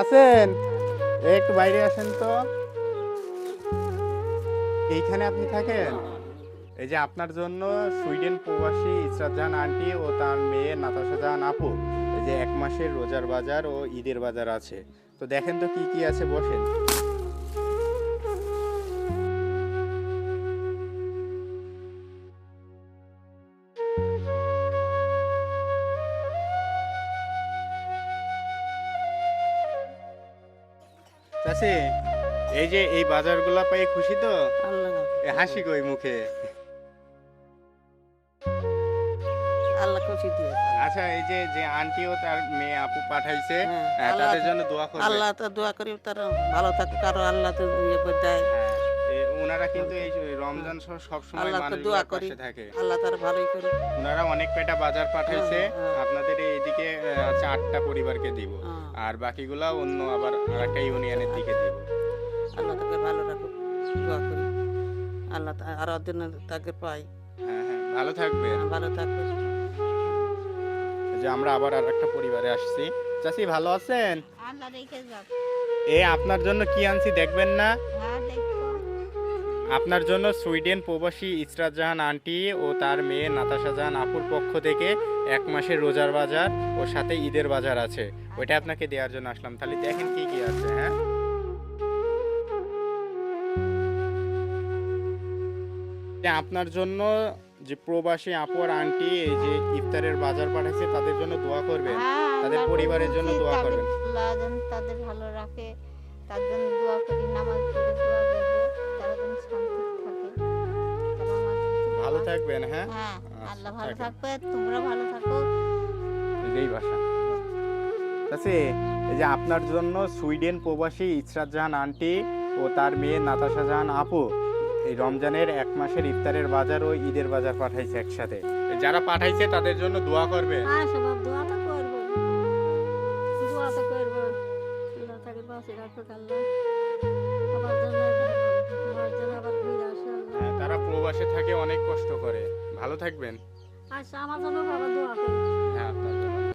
আছেন? একটু বাইরে আসেন তো। এইখানে আপনি থাকেন? এই যে আপনার জন্য সুইডেন প্রবাসী ইসরাত জাহান আন্টি ও তার মেয়ে নাতাশা জাহান আপু এই যে 1 মাসের রোজার বাজার ও ঈদের বাজার আছে। তো দেখেন তো কি কি আছে, বসেন। চাচি, এই যে এই বাজারগুলা পেয়ে খুশি তো? আল্লাহ এ হাসি কই মুখে? আল্লাহ খুশি দিয়ে আচ্ছা, এই যে যে আন্টি ও তার মেয়ে আপু পাঠাইছে, আল্লাহ তাদের জন্য দোয়া করবেন। আল্লাহ তো দোয়া করি তারা ভালো থাকুক আরো আল্লাহ তো ইয়ে করে দেয় হ্যাঁ, ওনারা কিন্তু এই যে রমজান সহ সবসময় আল্লাহ তো দোয়া মানুষগুলোর করি পাশে থাকে। আল্লাহ তার ভালোই করি ওনারা অনেক কয়টা বাজার পাঠাইছে, হ্যাঁ। আপনাদের এইদিকে হচ্ছে 8টা পরিবারকে দিব, হ্যাঁ। আর বাকিগুলা অন্য আবার আরেকটা ইউনিয়নের দিকে দিব। আল্লাহ তাকে ভালো রাখুক দোয়া করি আল্লাহ আরো দিন তাকে পাই হ্যাঁ হ্যাঁ, ভালো থাকবেন। ভালো থাকবে এই যে আমরা আবার আরেকটা পরিবারে আসছি। চাচি, ভালো আছেন? আল্লাহ রেখে যাক। আপনার জন্য কি আনছি দেখবেন না? হ্যাঁ দেখো। আপনার জন্য সুইডেন প্রবাসী ইসরাত জাহান আন্টি ও তার মেয়ে নাতাশা জাহান আপুর পক্ষ থেকে 1 মাসের রোজার বাজার ও সাথে ঈদের বাজার আছে, ওইটা আপনাকে দেওয়ার জন্য আসলাম। তাহলে দেখেন কি কি আছে। হ্যাঁ, যে আপনার জন্য যে প্রবাসী আপু আর আন্টি এই যে ইফতারের বাজার পাঠাইছে, তাদের জন্য দোয়া করবেন, হ্যাঁ, তাদের আল্লাহর পরিবারের কাছে জন্য বলছি, দোয়া তাদের করবেন। আল্লাহ যেন তাদের ভালো রাখে, তার জন্য দোয়া করি, নামাজ পড়ে দোয়া করবো, তারা যেন শান্তিতে থাকে, তারা আমার জন্য ভালো থাকবেন। হ্যাঁ, হ্যাঁ, আচ্ছা, আল্লাহ ভালো থাকেন। থাকবে, তোমরা ভালো থাকো। এই ভাষা আছে। এই যে আপনার জন্য সুইডেন প্রবাসী ইসরাত জাহান আন্টি ও তার মেয়ে নাতাশা জাহান আপু এই রমজানের 1 মাসের ইফতারের বাজার ও ঈদের বাজার পাঠাইছে একসাথে। যারা পাঠাইছে তাদের জন্য দোয়া করবে। হ্যাঁ সবাই দোয়া তো করবো দোয়া তো করবো আল্লাহ তাকে বাঁচিয়ে রাখুক আল্লাহ আবার যেন আবার ঘুরে আসে আল্লাহ তারা প্রবাসে থাকে, অনেক কষ্ট করে। ভালো থাকবেন। আচ্ছা আমার জন্য বাবা দোয়া করো